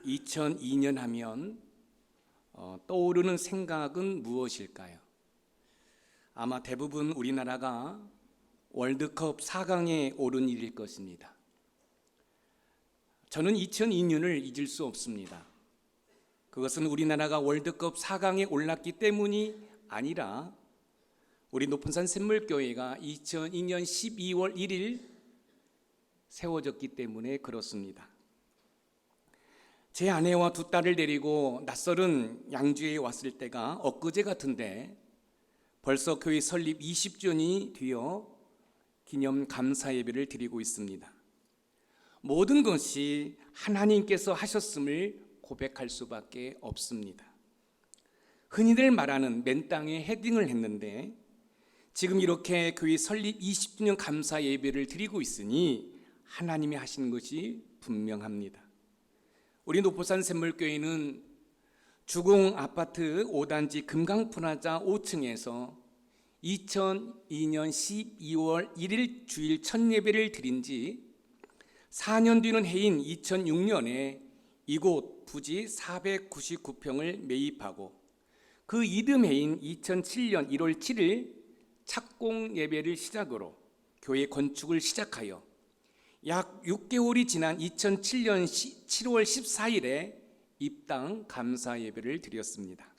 2002년 하면 떠오르는 생각은 무엇일까요? 아마 대부분 우리나라가 월드컵 4강에 오른 일일 것입니다. 저는 2002년을 잊을 수 없습니다. 그것은 우리나라가 월드컵 4강에 올랐기 때문이 아니라 우리 높은산 샘물교회가 2002년 12월 1일 세워졌기 때문에 그렇습니다. 제 아내와 두 딸을 데리고 낯설은 양주에 왔을 때가 엊그제 같은데 벌써 교회 설립 20주년이 되어 기념 감사 예배를 드리고 있습니다. 모든 것이 하나님께서 하셨음을 고백할 수밖에 없습니다. 흔히들 말하는 맨 땅에 헤딩을 했는데 지금 이렇게 교회 설립 20주년 감사 예배를 드리고 있으니 하나님이 하신 것이 분명합니다. 우리 노포산 샘물교회는 주공 아파트 5단지 금강프라자 5층에서 2002년 12월 1일 주일 첫 예배를 드린 지 4년 뒤는 해인 2006년에 이곳 부지 499평을 매입하고 그 이듬 해인 2007년 1월 7일 착공 예배를 시작으로 교회 건축을 시작하여 약 6개월이 지난 2007년 7월 14일에 입당 감사 예배를 드렸습니다.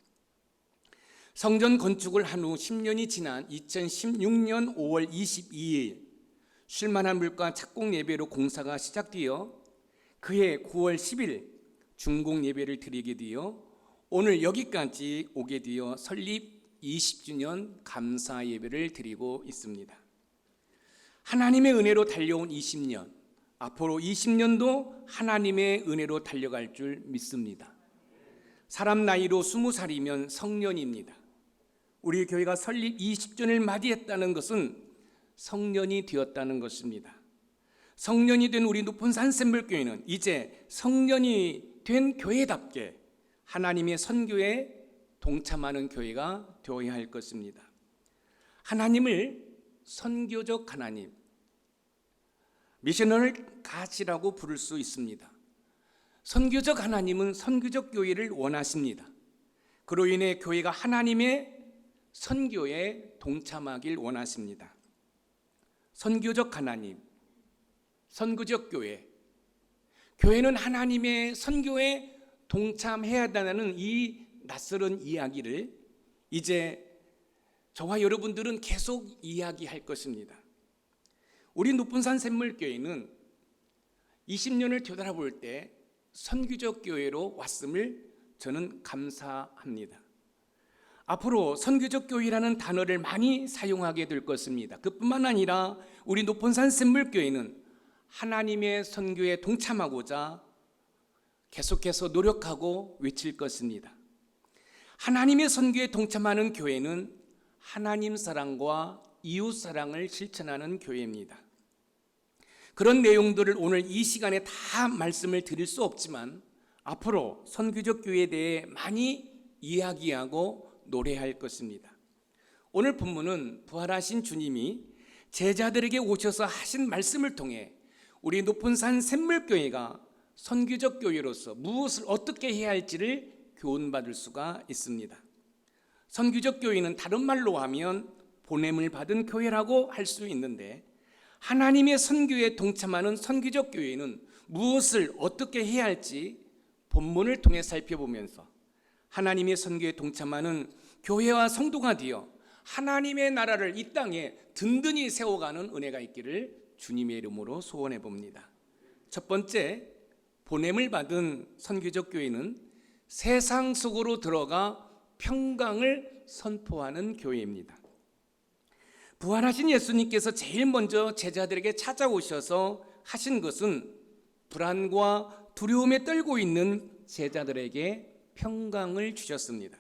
성전 건축을 한 후 10년이 지난 2016년 5월 22일 쉴만한 물가 착공 예배로 공사가 시작되어 그해 9월 10일 준공 예배를 드리게 되어 오늘 여기까지 오게 되어 설립 20주년 감사 예배를 드리고 있습니다. 하나님의 은혜로 달려온 20년, 앞으로 20년도 하나님의 은혜로 달려갈 줄 믿습니다. 사람 나이로 20살이면 성년입니다. 우리 교회가 설립 20주년을 맞이했다는 것은 성년이 되었다는 것입니다. 성년이 된 우리 높은산 샘물교회는 이제 성년이 된 교회답게 하나님의 선교에 동참하는 교회가 되어야 할 것입니다. 하나님을 선교적 하나님, 미셔널 갓이라고 부를 수 있습니다. 선교적 하나님은 선교적 교회를 원하십니다. 그로 인해 교회가 하나님의 선교에 동참하길 원하십니다. 선교적 하나님, 선교적 교회, 교회는 하나님의 선교에 동참해야 한다는 이 낯설은 이야기를 이제 저와 여러분들은 계속 이야기할 것입니다. 우리 높은산 샘물교회는 20년을 되돌아볼 때 선교적 교회로 왔음을 저는 감사합니다. 앞으로 선교적 교회라는 단어를 많이 사용하게 될 것입니다. 그뿐만 아니라 우리 높은산 샘물교회는 하나님의 선교에 동참하고자 계속해서 노력하고 외칠 것입니다. 하나님의 선교에 동참하는 교회는 하나님 사랑과 이웃 사랑을 실천하는 교회입니다. 그런 내용들을 오늘 이 시간에 다 말씀을 드릴 수 없지만 앞으로 선교적 교회에 대해 많이 이야기하고 노래할 것입니다. 오늘 본문은 부활하신 주님이 제자들에게 오셔서 하신 말씀을 통해 우리 높은산 샘물교회가 선교적 교회로서 무엇을 어떻게 해야 할지를 교훈받을 수가 있습니다. 선교적 교회는 다른 말로 하면 보냄을 받은 교회라고 할 수 있는데 하나님의 선교에 동참하는 선교적 교회는 무엇을 어떻게 해야 할지 본문을 통해 살펴보면서 하나님의 선교에 동참하는 교회와 성도가 되어 하나님의 나라를 이 땅에 든든히 세워가는 은혜가 있기를 주님의 이름으로 소원해 봅니다. 첫 번째, 보냄을 받은 선교적 교회는 세상 속으로 들어가 평강을 선포하는 교회입니다. 부활하신 예수님께서 제일 먼저 제자들에게 찾아오셔서 하신 것은 불안과 두려움에 떨고 있는 제자들에게 평강을 주셨습니다.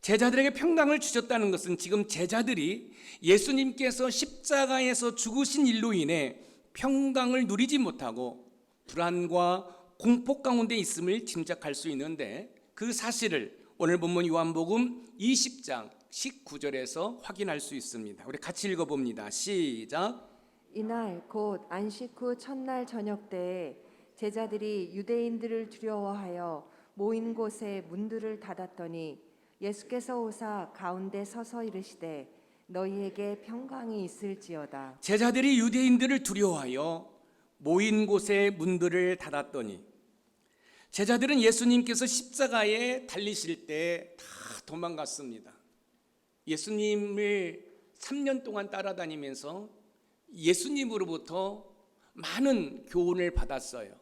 제자들에게 평강을 주셨다는 것은 지금 제자들이 예수님께서 십자가에서 죽으신 일로 인해 평강을 누리지 못하고 불안과 공포 가운데 있음을 짐작할 수 있는데 그 사실을 오늘 본문 요한복음 20장 19절에서 확인할 수 있습니다. 우리 같이 읽어봅니다. 시작. 이날 곧 안식 후 첫날 저녁 때에 제자들이 유대인들을 두려워하여 모인 곳에 문들을 닫았더니 예수께서 오사 가운데 서서 이르시되 너희에게 평강이 있을지어다. 제자들이 유대인들을 두려워하여 모인 곳에 문들을 닫았더니, 제자들은 예수님께서 십자가에 달리실 때 다 도망갔습니다. 예수님을 3년 동안 따라다니면서 예수님으로부터 많은 교훈을 받았어요.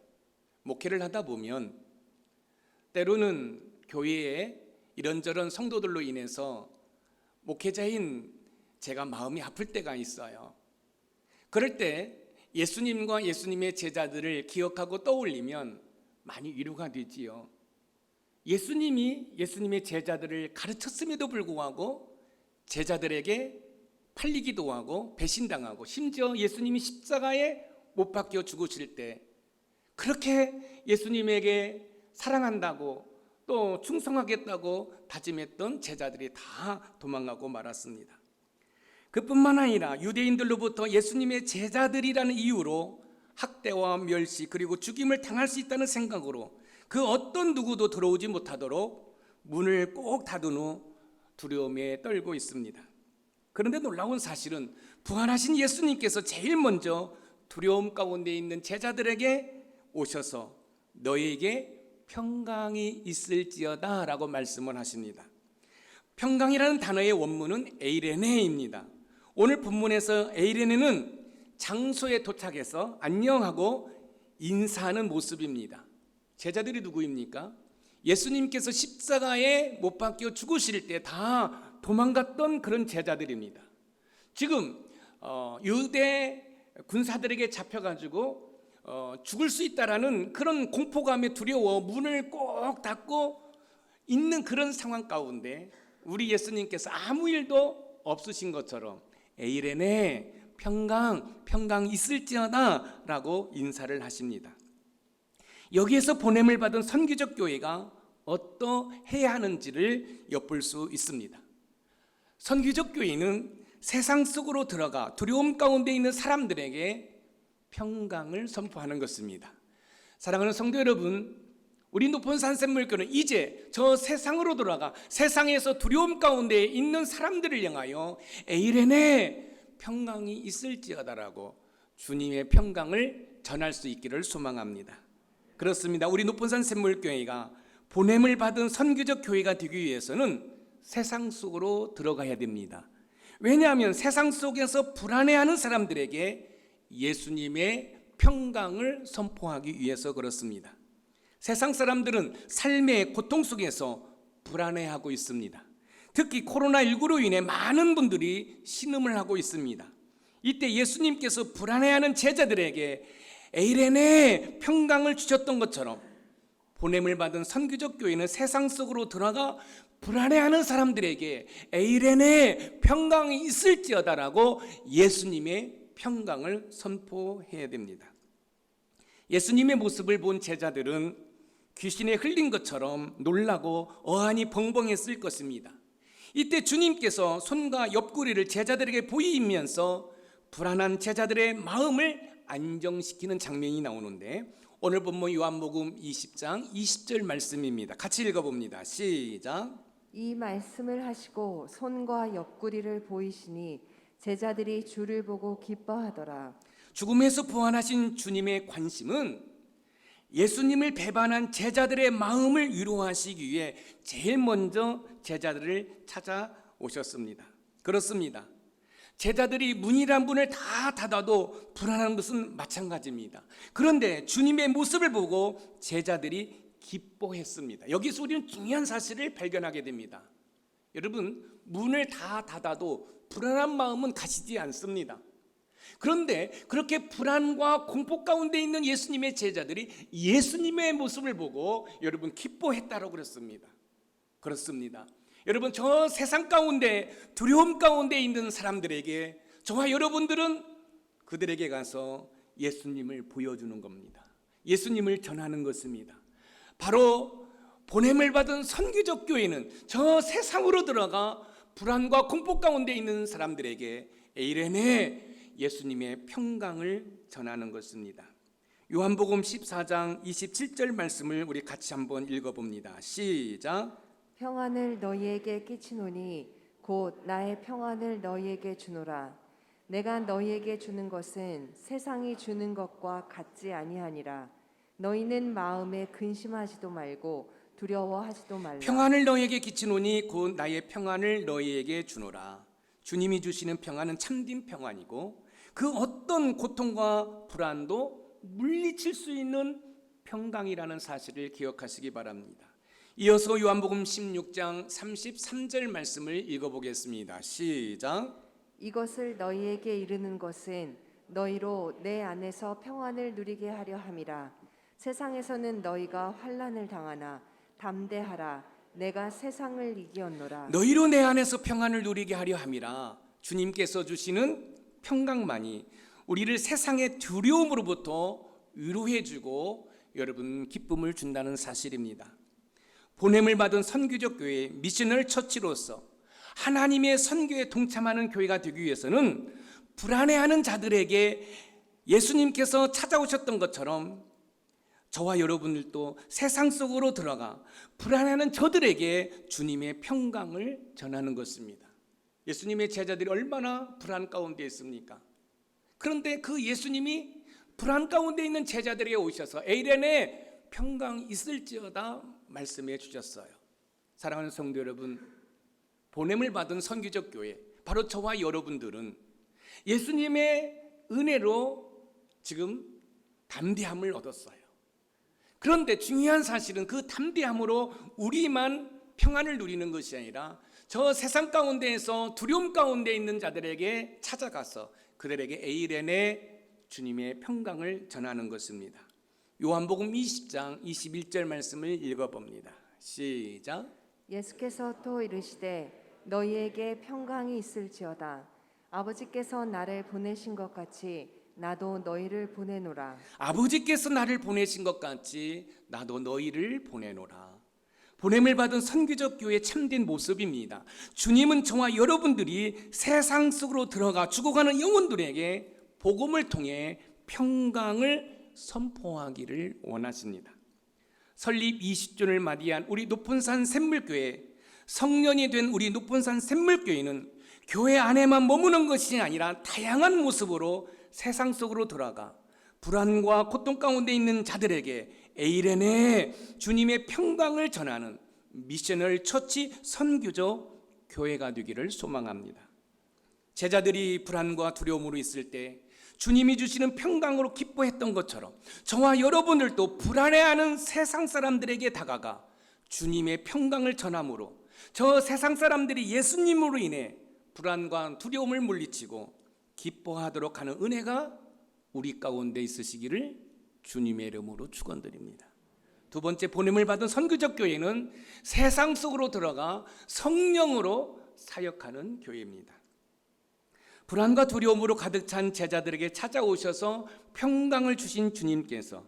목회를 하다 보면 때로는 교회에 이런저런 성도들로 인해서 목회자인 제가 마음이 아플 때가 있어요. 그럴 때 예수님과 예수님의 제자들을 기억하고 떠올리면 많이 위로가 되지요. 예수님이 예수님의 제자들을 가르쳤음에도 불구하고 제자들에게 팔리기도 하고 배신당하고, 심지어 예수님이 십자가에 못 박혀 죽으실 때 그렇게 예수님에게 사랑한다고 또 충성하겠다고 다짐했던 제자들이 다 도망가고 말았습니다. 그뿐만 아니라 유대인들로부터 예수님의 제자들이라는 이유로 학대와 멸시 그리고 죽임을 당할 수 있다는 생각으로 그 어떤 누구도 들어오지 못하도록 문을 꼭 닫은 후 두려움에 떨고 있습니다. 그런데 놀라운 사실은 부활하신 예수님께서 제일 먼저 두려움 가운데 있는 제자들에게 오셔서 너희에게 평강이 있을지어다 라고 말씀을 하십니다. 평강이라는 단어의 원문은 에이레네입니다. 오늘 본문에서 에이레네는 장소에 도착해서 안녕하고 인사하는 모습입니다. 제자들이 누구입니까? 예수님께서 십자가에 못 박혀 죽으실 때 다 도망갔던 그런 제자들입니다. 지금 유대 군사들에게 잡혀가지고 죽을 수 있다라는 그런 공포감에 두려워 문을 꼭 닫고 있는 그런 상황 가운데 우리 예수님께서 아무 일도 없으신 것처럼 에이레네 평강 있을지어다 라고 인사를 하십니다. 여기에서 보냄을 받은 선교적 교회가 어떠해야 하는지를 엿볼 수 있습니다. 선교적 교회는 세상 속으로 들어가 두려움 가운데 있는 사람들에게 평강을 선포하는 것입니다. 사랑하는 성도 여러분, 우리 높은 산샘물교는 이제 저 세상으로 돌아가 세상에서 두려움 가운데 있는 사람들을 향하여 에이레네 평강이 있을지어다라고 주님의 평강을 전할 수 있기를 소망합니다. 그렇습니다. 우리 높은 산샘물교회가 보냄을 받은 선교적 교회가 되기 위해서는 세상 속으로 들어가야 됩니다. 왜냐하면 세상 속에서 불안해하는 사람들에게 예수님의 평강을 선포하기 위해서 그렇습니다. 세상 사람들은 삶의 고통 속에서 불안해하고 있습니다. 특히 코로나19로 인해 많은 분들이 신음을 하고 있습니다. 이때 예수님께서 불안해하는 제자들에게 에이레네 평강을 주셨던 것처럼 보냄을 받은 선교적 교회는 세상 속으로 들어가 불안해하는 사람들에게 에이레네 평강이 있을지어다라고 예수님의 평강을 선포해야 됩니다. 예수님의 모습을 본 제자들은 귀신에 흘린 것처럼 놀라고 어안이 벙벙했을 것입니다. 이때 주님께서 손과 옆구리를 제자들에게 보이면서 불안한 제자들의 마음을 안정시키는 장면이 나오는데, 오늘 본문 요한복음 20장 20절 말씀입니다. 같이 읽어봅니다. 시작. 이 말씀을 하시고 손과 옆구리를 보이시니 제자들이 주를 보고 기뻐하더라. 죽음에서 부활하신 주님의 관심은 예수님을 배반한 제자들의 마음을 위로하시기 위해 제일 먼저 제자들을 찾아오셨습니다. 그렇습니다. 제자들이 문이란 문을 다 닫아도 불안한 것은 마찬가지입니다. 그런데 주님의 모습을 보고 제자들이 기뻐했습니다. 여기서 우리는 중요한 사실을 발견하게 됩니다. 여러분, 문을 다 닫아도 불안한 마음은 가시지 않습니다. 그런데 그렇게 불안과 공포 가운데 있는 예수님의 제자들이 예수님의 모습을 보고 여러분 기뻐했다고 그랬습니다. 그렇습니다. 여러분, 저 세상 가운데 두려움 가운데 있는 사람들에게 저와 여러분들은 그들에게 가서 예수님을 보여주는 겁니다. 예수님을 전하는 것입니다. 바로 보냄을 받은 선교적 교회는 저 세상으로 들어가 불안과 공포 가운데 있는 사람들에게 에이레네 예수님의 평강을 전하는 것입니다. 요한복음 14장 27절 말씀을 우리 같이 한번 읽어봅니다. 시작. 평안을 너희에게 끼치노니 곧 나의 평안을 너희에게 주노라. 내가 너희에게 주는 것은 세상이 주는 것과 같지 아니하니라. 너희는 마음에 근심하지도 말고 두려워하지도 말라. 평안을 너희에게 끼치노니 곧 나의 평안을 너희에게 주노라. 주님이 주시는 평안은 참된 평안이고 그 어떤 고통과 불안도 물리칠 수 있는 평강이라는 사실을 기억하시기 바랍니다. 이어서 요한복음 16장 33절 말씀을 읽어보겠습니다. 시작. 이것을 너희에게 이르는 것은 너희로 내 안에서 평안을 누리게 하려 함이라. 세상에서는 너희가 환난을 당하나 담대하라. 내가 세상을 이기었노라. 너희로 내 안에서 평안을 누리게 하려 함이라. 주님께서 주시는 평강만이 우리를 세상의 두려움으로부터 위로해주고 여러분 기쁨을 준다는 사실입니다. 보냄을 받은 선교적 교회 미셔널 처치로서 하나님의 선교에 동참하는 교회가 되기 위해서는 불안해하는 자들에게 예수님께서 찾아오셨던 것처럼 저와 여러분들도 세상 속으로 들어가 불안해하는 저들에게 주님의 평강을 전하는 것입니다. 예수님의 제자들이 얼마나 불안 가운데 있습니까? 그런데 그 예수님이 불안 가운데 있는 제자들에게 오셔서 에이렌에 평강이 있을지어다 말씀해 주셨어요. 사랑하는 성도 여러분, 보냄을 받은 선교적 교회 바로 저와 여러분들은 예수님의 은혜로 지금 담대함을 얻었어요. 그런데 중요한 사실은 그 담대함으로 우리만 평안을 누리는 것이 아니라 저 세상 가운데에서 두려움 가운데 있는 자들에게 찾아가서 그들에게 에이렌의 주님의 평강을 전하는 것입니다. 요한복음 20장 21절 말씀을 읽어봅니다. 시작. 예수께서 또 이르시되 너희에게 평강이 있을지어다. 아버지께서 나를 보내신 것 같이 나도 너희를 보내노라. 아버지께서 나를 보내신 것 같이 나도 너희를 보내노라. 보냄을 받은 선교적 교회의 참된 모습입니다. 주님은 저와 여러분들이 세상 속으로 들어가 죽어가는 영혼들에게 복음을 통해 평강을 선포하기를 원하십니다. 설립 20주년을 맞이한 우리 높은산 샘물교회, 성년이 된 우리 높은산 샘물교회는 교회 안에만 머무는 것이 아니라 다양한 모습으로 세상 속으로 들어가 불안과 고통 가운데 있는 자들에게 에이렌의 주님의 평강을 전하는 미셔널 처치 선교적 교회가 되기를 소망합니다. 제자들이 불안과 두려움으로 있을 때 주님이 주시는 평강으로 기뻐했던 것처럼 저와 여러분들도 불안해하는 세상 사람들에게 다가가 주님의 평강을 전함으로 저 세상 사람들이 예수님으로 인해 불안과 두려움을 물리치고 기뻐하도록 하는 은혜가 우리 가운데 있으시기를 주님의 이름으로 축원드립니다. 두 번째, 보냄을 받은 선교적 교회는 세상 속으로 들어가 성령으로 사역하는 교회입니다. 불안과 두려움으로 가득 찬 제자들에게 찾아오셔서 평강을 주신 주님께서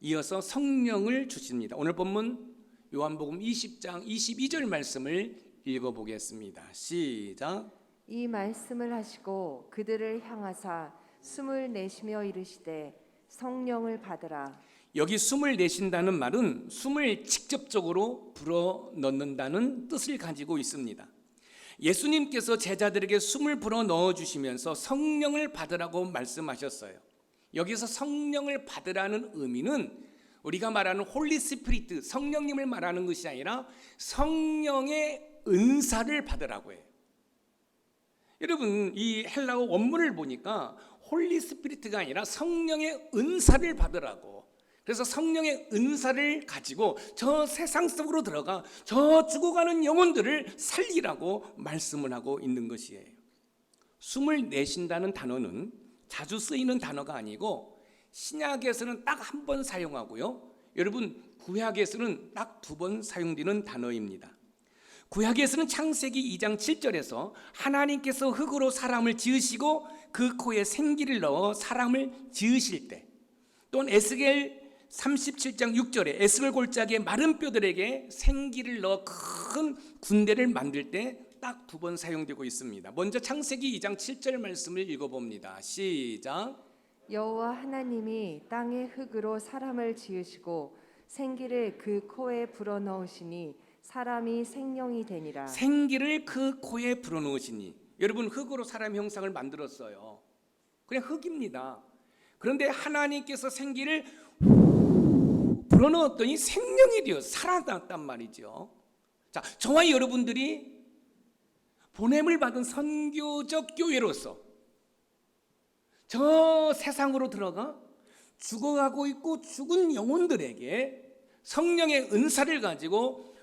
이어서 성령을 주십니다. 오늘 본문 요한복음 20장 22절 말씀을 읽어보겠습니다. 시작. 이 말씀을 하시고 그들을 향하사 숨을 내쉬며 이르시되 성령을 받으라. 여기 숨을 내쉰다는 말은 숨을 직접적으로 불어 넣는다는 뜻을 가지고 있습니다. 예수님께서 제자들에게 숨을 불어 넣어주시면서 성령을 받으라고 말씀하셨어요. 여기서 성령을 받으라는 의미는 우리가 말하는 홀리 스피리트, 성령님을 말하는 것이 아니라 성령의 은사를 받으라고 해요. 여러분, 이 헬라어 원문을 보니까 홀리 스피리트가 아니라 성령의 은사를 받으라고. 그래서 성령의 은사를 가지고 저 세상 속으로 들어가 저 죽어가는 영혼들을 살리라고 말씀을 하고 있는 것이에요. 숨을 내쉰다는 단어는 자주 쓰이는 단어가 아니고 신약에서는 딱 한 번 사용하고요. 여러분, 구약에서는 딱 2번 사용되는 단어입니다. 구약에서는 창세기 2장 7절에서 하나님께서 흙으로 사람을 지으시고 그 코에 생기를 넣어 사람을 지으실 때, 또는 에스겔 37장 6절에 에스겔 골짜기에 마른 뼈들에게 생기를 넣어 큰 군대를 만들 때 딱 2번 사용되고 있습니다. 먼저 창세기 2장 7절 말씀을 읽어봅니다. 시작. 여호와 하나님이 땅의 흙으로 사람을 지으시고 생기를 그 코에 불어넣으시니 사람이 생명이 되니라. 생기를 그 코에 불어넣으시니. 여러분, 흙으로 사람 형상을 만들었어요. 그냥 흙입니다. 그런데 하나님께서 생기를 불어넣었더니 생명이 되어 살아났단 말이죠. 자, 저와 여러분들이 보냄을 받은 선교적 교회로서 저 세상으로 들어가 죽어가고 있고 죽은 영혼들에게 성령의 은사를 가지고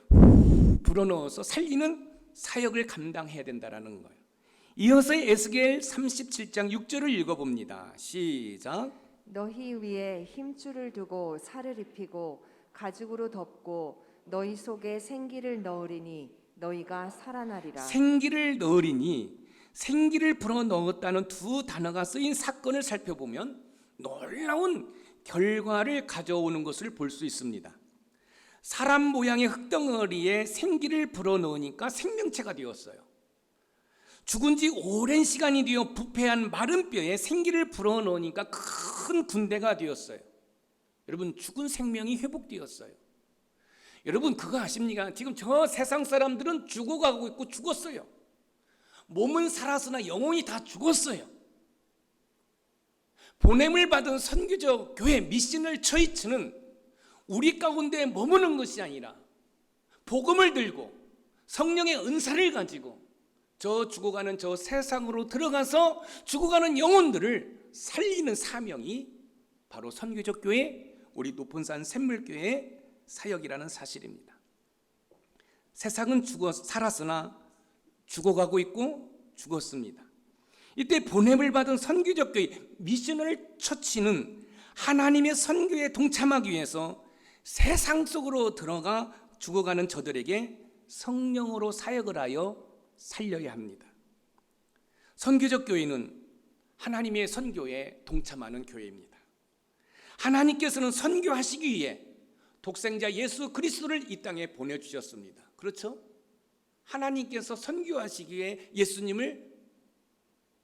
불어넣어서 살리는 사역을 감당해야 된다는 거예요. 이어서 에스겔 37장 6절을 읽어봅니다. 시작. 너희 위에 힘줄을 두고 살을 입히고 가죽으로 덮고 너희 속에 생기를 넣으리니 너희가 살아나리라. 생기를 넣으리니, 생기를 불어넣었다는 두 단어가 쓰인 사건을 살펴보면 놀라운 결과를 가져오는 것을 볼 수 있습니다. 사람 모양의 흙덩어리에 생기를 불어넣으니까 생명체가 되었어요. 죽은 지 오랜 시간이 되어 부패한 마른 뼈에 생기를 불어넣으니까 큰 군대가 되었어요. 여러분, 죽은 생명이 회복되었어요. 여러분, 그거 아십니까? 지금 저 세상 사람들은 죽어가고 있고 죽었어요. 몸은 살았으나 영혼이 다 죽었어요. 보냄을 받은 선교적 교회 미셔널 처치는 우리 가운데 머무는 것이 아니라 복음을 들고 성령의 은사를 가지고 저 죽어가는 저 세상으로 들어가서 죽어가는 영혼들을 살리는 사명이 바로 선교적 교회, 우리 높은산 샘물교회의 사역이라는 사실입니다. 세상은 살았으나 죽어가고 있고 죽었습니다. 이때 보냄을 받은 선교적 교회 미셔널 처치는 하나님의 선교에 동참하기 위해서 세상 속으로 들어가 죽어가는 저들에게 성령으로 사역을 하여 살려야 합니다. 선교적 교회는 하나님의 선교에 동참하는 교회입니다. 하나님께서는 선교하시기 위해 독생자 예수 그리스도를 이 땅에 보내주셨습니다. 그렇죠? 하나님께서 선교하시기 위해 예수님을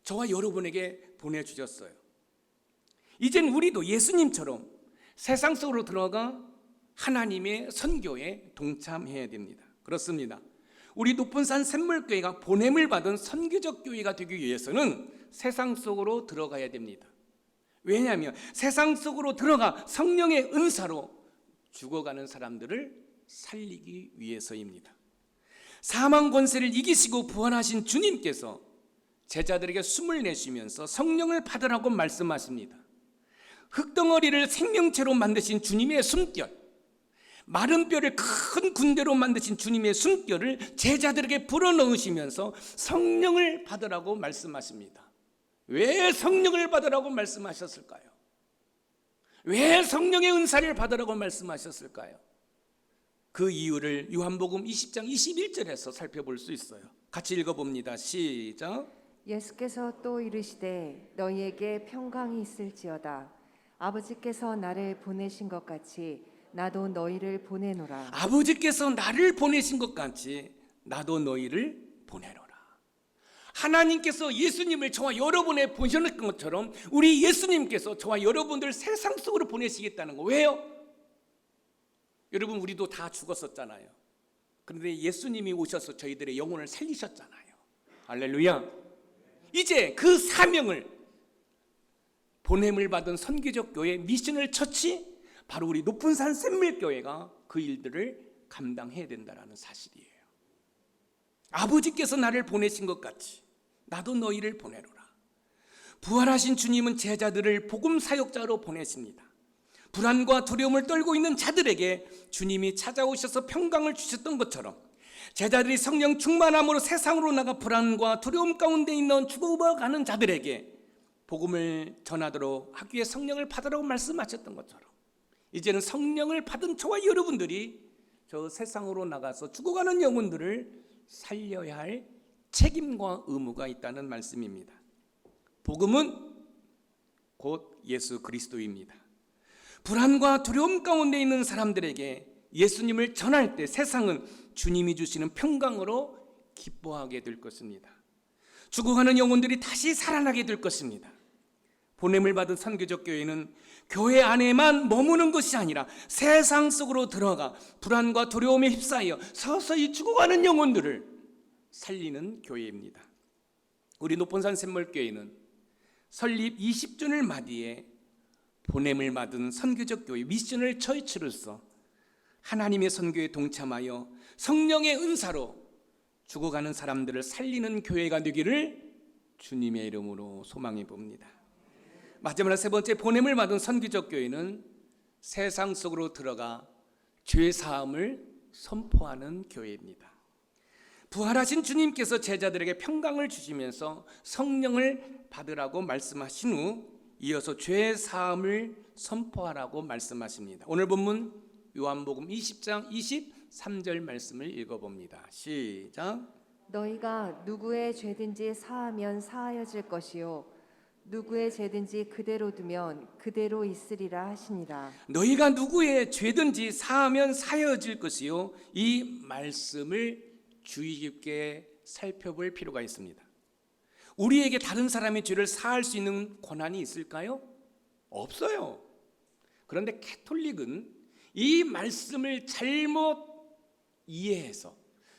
저와 여러분에게 보내주셨어요. 이젠 우리도 예수님처럼 세상 속으로 들어가 하나님의 선교에 동참해야 됩니다. 그렇습니다. 우리 높은산 샘물교회가 보냄을 받은 선교적 교회가 되기 위해서는 세상 속으로 들어가야 됩니다. 왜냐하면 세상 속으로 들어가 성령의 은사로 죽어가는 사람들을 살리기 위해서입니다. 사망 권세를 이기시고 부활하신 주님께서 제자들에게 숨을 내쉬면서 성령을 받으라고 말씀하십니다. 흙덩어리를 생명체로 만드신 주님의 숨결, 마른 뼈를 큰 군대로 만드신 주님의 숨결을 제자들에게 불어넣으시면서 성령을 받으라고 말씀하십니다. 왜 성령을 받으라고 말씀하셨을까요? 왜 성령의 은사를 받으라고 말씀하셨을까요? 그 이유를 요한복음 20장 21절에서 살펴볼 수 있어요. 같이 읽어봅니다. 시작. 예수께서 또 이르시되 너희에게 평강이 있을지어다. 아버지께서 나를 보내신 것 같이 나도 너희를 보내노라. 아버지께서 나를 보내신 것 같이 나도 너희를 보내노라. 하나님께서 예수님을 저와 여러분에 보내셨던 것처럼 우리 예수님께서 저와 여러분들 세상 속으로 보내시겠다는 거. 왜요? 여러분, 우리도 다 죽었었잖아요. 그런데 예수님이 오셔서 저희들의 영혼을 살리셨잖아요. 할렐루야. 이제 그 사명을, 보냄을 받은 선교적 교회 미셔널 처치, 바로 우리 높은산 샘물교회가 그 일들을 감당해야 된다는 사실이에요. 아버지께서 나를 보내신 것 같이 나도 너희를 보내노라. 부활하신 주님은 제자들을 복음 사역자로 보내십니다. 불안과 두려움을 떨고 있는 자들에게 주님이 찾아오셔서 평강을 주셨던 것처럼 제자들이 성령 충만함으로 세상으로 나가 불안과 두려움 가운데 있는 죽어가는 자들에게 복음을 전하도록 하기 위해 성령을 받으라고 말씀하셨던 것처럼 이제는 성령을 받은 저와 여러분들이 저 세상으로 나가서 죽어가는 영혼들을 살려야 할 책임과 의무가 있다는 말씀입니다. 복음은 곧 예수 그리스도입니다. 불안과 두려움 가운데 있는 사람들에게 예수님을 전할 때 세상은 주님이 주시는 평강으로 기뻐하게 될 것입니다. 죽어가는 영혼들이 다시 살아나게 될 것입니다. 보냄을 받은 선교적 교회는 교회 안에만 머무는 것이 아니라 세상 속으로 들어가 불안과 두려움에 휩싸여 서서히 죽어가는 영혼들을 살리는 교회입니다. 우리 노본산 샘물교회는 설립 20주년을 맞이해 보냄을 받은 선교적 교회 미셔널 처치로서 하나님의 선교에 동참하여 성령의 은사로 죽어가는 사람들을 살리는 교회가 되기를 주님의 이름으로 소망해 봅니다. 마지막으로 세 번째, 보냄을 받은 선교적 교회는 세상 속으로 들어가 죄 사함을 선포하는 교회입니다. 부활하신 주님께서 제자들에게 평강을 주시면서 성령을 받으라고 말씀하신 후 이어서 죄 사함을 선포하라고 말씀하십니다. 오늘 본문 요한복음 20장 23절 말씀을 읽어봅니다. 시작. 너희가 누구의 죄든지 사하면 사하여질 것이요 누구의 죄든지 그대로 두면 그대로 있으리라 하시니라. 너희가 누구의 죄든지 사하면 사여질 것이요. 이 말씀을 주의 깊게 살펴볼 필요가 있습니다. 우리에게 다른 사람의 죄를 사할 수 있는 권한이 있을까요? 없어요. 그런데 캐톨릭은 이 말씀을 잘못 이해해서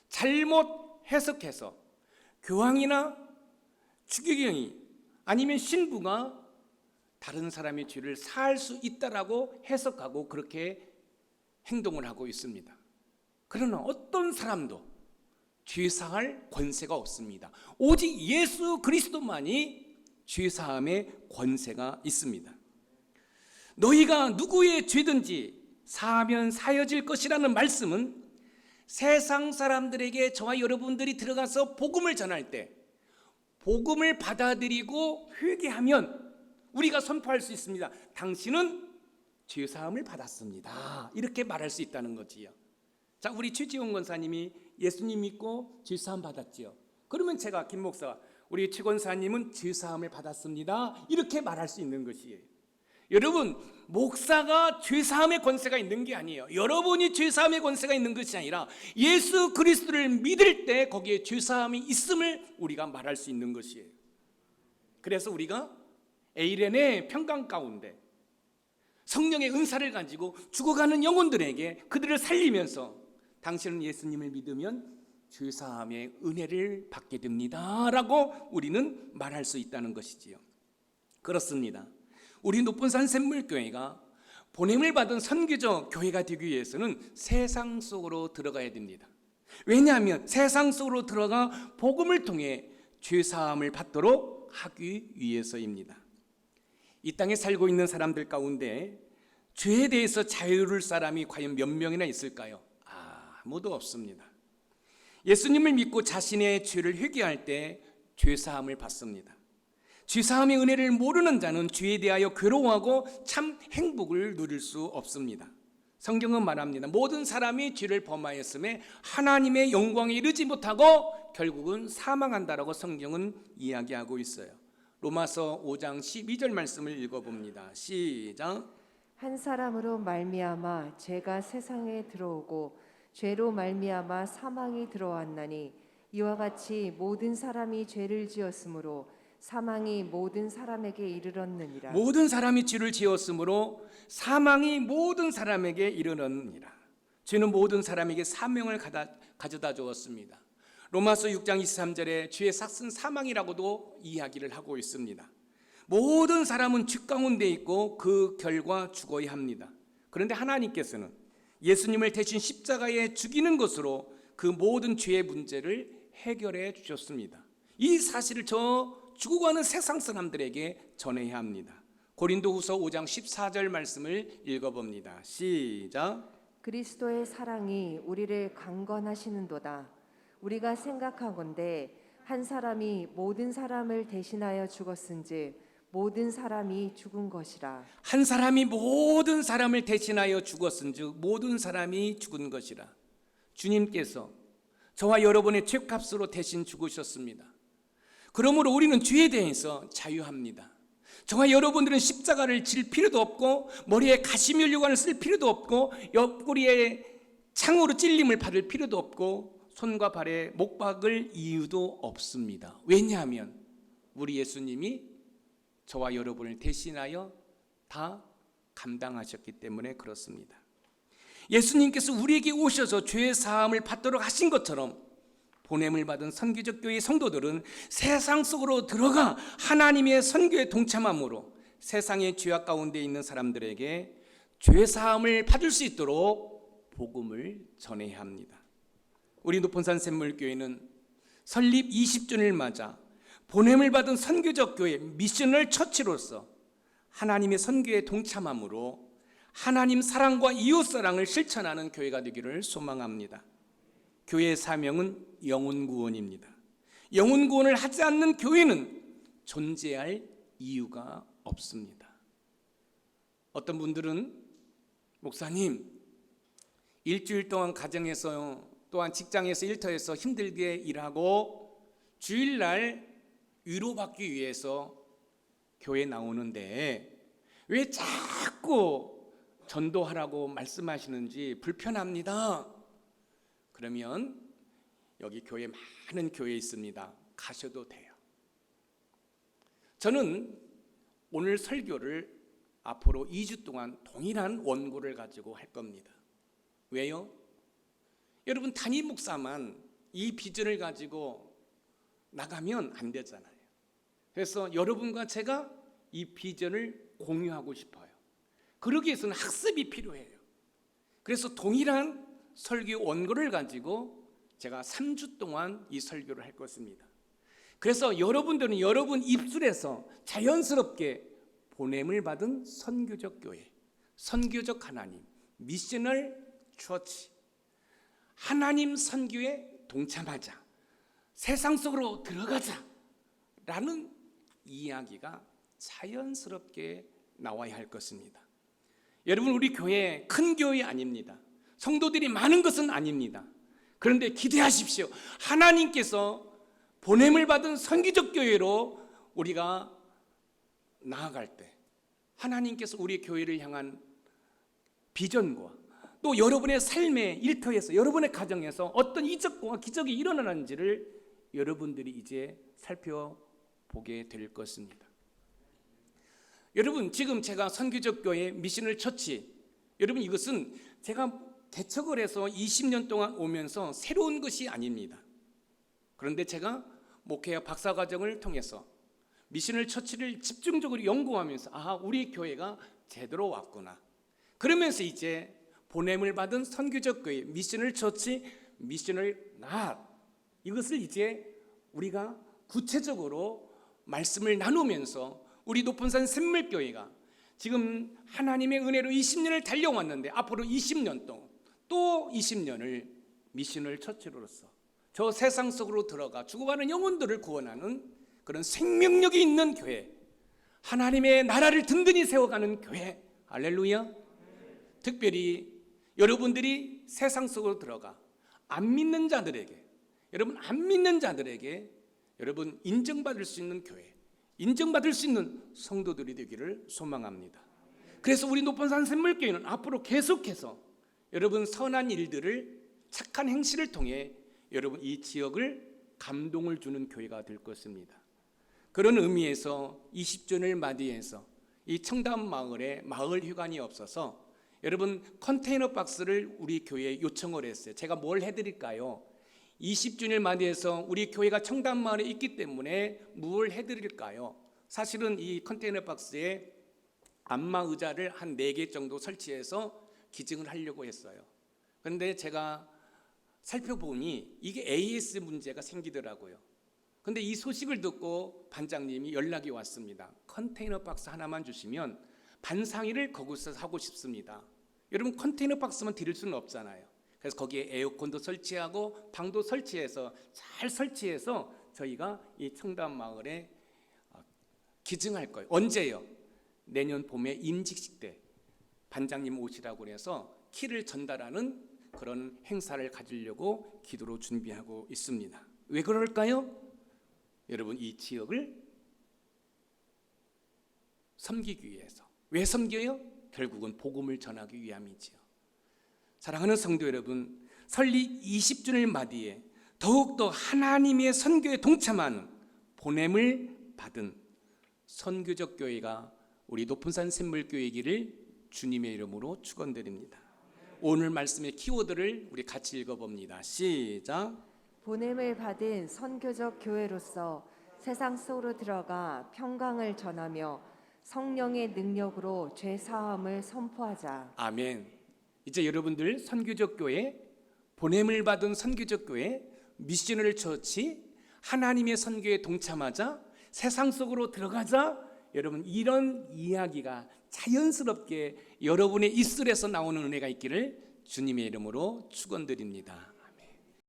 잘못 해석해서 교황이나 추기경이 아니면 신부가 다른 사람의 죄를 사할 수 있다라고 해석하고 그렇게 행동을 하고 있습니다. 그러나 어떤 사람도 죄 사할 권세가 없습니다. 오직 예수 그리스도만이 죄 사함의 권세가 있습니다. 너희가 누구의 죄든지 사하면 사여질 것이라는 말씀은 세상 사람들에게 저와 여러분들이 들어가서 복음을 전할 때 복음을 받아들이고 회개하면 우리가 선포할 수 있습니다. 당신은 죄 사함을 받았습니다. 이렇게 말할 수 있다는 거지요. 자, 우리 최지용 권사님이 예수님 믿고 죄 사함 받았지요. 그러면 제가 김 목사가 우리 최 권사님은 죄 사함을 받았습니다. 이렇게 말할 수 있는 것이에요. 여러분, 목사가 죄 사함의 권세가 있는 게 아니에요. 여러분이 죄 사함의 권세가 있는 것이 아니라 예수 그리스도를 믿을 때 거기에 죄 사함이 있음을 우리가 말할 수 있는 것이에요. 그래서 우리가 에이렌의 평강 가운데 성령의 은사를 가지고 죽어가는 영혼들에게 그들을 살리면서 당신은 예수님을 믿으면 죄 사함의 은혜를 받게 됩니다 라고 우리는 말할 수 있다는 것이지요. 그렇습니다. 우리 높은산 샘물교회가 보냄을 받은 선교적 교회가 되기 위해서는 세상 속으로 들어가야 됩니다. 왜냐하면 세상 속으로 들어가 복음을 통해 죄 사함을 받도록 하기 위해서입니다. 이 땅에 살고 있는 사람들 가운데 죄에 대해서 자유로울 사람이 과연 몇 명이나 있을까요? 아무도 없습니다. 예수님을 믿고 자신의 죄를 회개할 때 죄 사함을 받습니다. 죄 사함의 은혜를 모르는 자는 죄에 대하여 괴로워하고 참 행복을 누릴 수 없습니다. 성경은 말합니다. 모든 사람이 죄를 범하였음에 하나님의 영광에 이르지 못하고 결국은 사망한다라고 성경은 이야기하고 있어요. 로마서 5장 12절 말씀을 읽어봅니다. 시작. 한 사람으로 말미암아 죄가 세상에 들어오고 죄로 말미암아 사망이 들어왔나니 이와 같이 모든 사람이 죄를 지었으므로 사망이 모든 사람에게 이르렀느니라. 모든 사람이 죄를 지었으므로 사망이 모든 사람에게 이르렀느니라. 죄는 모든 사람에게 사명을 가져다 주었습니다. 로마서 6장 23절에 죄의 삭은 사망이라고도 이야기를 하고 있습니다. 모든 사람은 죄 가운데 있고 그 결과 죽어야 합니다. 그런데 하나님께서는 예수님을 대신 십자가에 죽이는 것으로 그 모든 죄의 문제를 해결해 주셨습니다. 이 사실을 죽어가는 세상 사람들에게 전해야 합니다. 고린도후서 5장 14절 말씀을 읽어봅니다. 시작. 그리스도의 사랑이 우리를 강건하시는도다. 우리가 생각하건대 한 사람이 모든 사람을 대신하여 죽었은즉 모든 사람이 죽은 것이라. 한 사람이 모든 사람을 대신하여 죽었은즉 모든 사람이 죽은 것이라. 주님께서 저와 여러분의 죄값으로 대신 죽으셨습니다. 그러므로 우리는 죄에 대해서 자유합니다. 저와 여러분들은 십자가를 질 필요도 없고 머리에 가시면류관을 쓸 필요도 없고 옆구리에 창으로 찔림을 받을 필요도 없고 손과 발에 못 박을 이유도 없습니다. 왜냐하면 우리 예수님이 저와 여러분을 대신하여 다 감당하셨기 때문에 그렇습니다. 예수님께서 우리에게 오셔서 죄의 사함을 받도록 하신 것처럼 보냄을 받은 선교적 교회 성도들은 세상 속으로 들어가 하나님의 선교에 동참함으로 세상의 죄악 가운데 있는 사람들에게 죄 사함을 받을 수 있도록 복음을 전해야 합니다. 우리 높은산 샘물교회는 설립 20주년을 맞아 보냄을 받은 선교적 교회 미셔널 처치로서 하나님의 선교에 동참함으로 하나님 사랑과 이웃 사랑을 실천하는 교회가 되기를 소망합니다. 교회의 사명은 영혼 구원입니다. 영혼 구원을 하지 않는 교회는 존재할 이유가 없습니다. 어떤 분들은 목사님, 일주일 동안 가정에서 또한 직장에서 일터에서 힘들게 일하고 주일날 위로받기 위해서 교회에 나오는데 왜 자꾸 전도하라고 말씀하시는지 불편합니다. 그러면 여기 교회 많은 교회 있습니다. 가셔도 돼요. 저는 오늘 설교를 앞으로 2주 동안 동일한 원고를 가지고 할 겁니다. 왜요? 여러분 담임 목사만 이 비전을 가지고 나가면 안 되잖아요. 그래서 여러분과 제가 이 비전을 공유하고 싶어요. 그러기 위해서는 학습이 필요해요. 그래서 동일한 설교 원고를 가지고 제가 3주 동안 이 설교를 할 것입니다. 그래서 여러분들은 여러분 입술에서 자연스럽게 보냄을 받은 선교적 교회, 선교적 하나님, 미셔널 처치, 하나님 선교에 동참하자, 세상 속으로 들어가자 라는 이야기가 자연스럽게 나와야 할 것입니다. 여러분, 우리 교회 큰 교회 아닙니다. 성도들이 많은 것은 아닙니다. 그런데 기대하십시오. 하나님께서 보냄을 받은 선교적 교회로 우리가 나아갈 때 하나님께서 우리 교회를 향한 비전과 또 여러분의 삶의 일터에서 여러분의 가정에서 어떤 이적과 기적이 일어나는지를 여러분들이 이제 살펴보게 될 것입니다. 여러분, 지금 제가 선교적 교회 미셔널 처치, 여러분 이것은 제가 개척을 해서 20년 동안 오면서 새로운 것이 아닙니다. 그런데 제가 목회와 박사과정을 통해서 미셔널 처치를 집중적으로 연구하면서 우리 교회가 제대로 왔구나. 그러면서 이제 보냄을 받은 선교적 교회 미셔널 처치, 미셔널 낫, 이것을 이제 우리가 구체적으로 말씀을 나누면서 우리 높은산 샘물교회가 지금 하나님의 은혜로 20년을 달려왔는데 앞으로 20년 동안 또 20년을 미셔널 처치로서 저 세상 속으로 들어가 죽어가는 영혼들을 구원하는 그런 생명력이 있는 교회, 하나님의 나라를 든든히 세워가는 교회, 할렐루야. 특별히 여러분들이 세상 속으로 들어가 안 믿는 자들에게, 여러분 안 믿는 자들에게 여러분 인정받을 수 있는 교회, 인정받을 수 있는 성도들이 되기를 소망합니다. 그래서 우리 높은산 샘물교회는 앞으로 계속해서 여러분 선한 일들을, 착한 행실을 통해 여러분 이 지역을 감동을 주는 교회가 될 것입니다. 그런 의미에서 20주년을 맞이해서 이 청담 마을에 마을 휴관이 없어서 여러분 컨테이너 박스를 우리 교회에 요청을 했어요. 제가 뭘 해드릴까요? 20주년을 맞이해서 우리 교회가 청담 마을에 있기 때문에 뭘 해드릴까요? 사실은 이 컨테이너 박스에 안마 의자를 한 4개 정도 설치해서 기증을 하려고 했어요. 그런데 제가 살펴보니 이게 AS 문제가 생기더라고요. 근데 이 소식을 듣고 반장님이 연락이 왔습니다. 컨테이너 박스 하나만 주시면 반상회를 거기서 하고 싶습니다. 여러분 컨테이너 박스만 드릴 수는 없잖아요. 그래서 거기에 에어컨도 설치하고 방도 설치해서 잘 설치해서 저희가 이 청담 마을에 기증할 거예요. 언제요? 내년 봄에 임직식 때 반장님 오시라고 해서 키를 전달하는 그런 행사를 가지려고 기도로 준비하고 있습니다. 왜 그럴까요? 여러분 이 지역을 섬기기 위해서. 왜 섬겨요? 결국은 복음을 전하기 위함이지요. 사랑하는 성도 여러분, 설립 20주년을 맞이해 더욱더 하나님의 선교에 동참하는 보냄을 받은 선교적 교회가 우리 높은산 샘물교회이기를 주님의 이름으로 축원드립니다. 오늘 말씀의 키워드를 우리 같이 읽어봅니다. 시작. 보냄을 받은 선교적 교회로서 세상 속으로 들어가 평강을 전하며 성령의 능력으로 죄 사함을 선포하자. 아멘. 이제 여러분들 선교적 교회, 보냄을 받은 선교적 교회, 미셔널 처치, 하나님의 선교에 동참하자, 세상 속으로 들어가자. 여러분 이런 이야기가 자연스럽게 여러분의 입술에서 나오는 은혜가 있기를 주님의 이름으로 축원드립니다.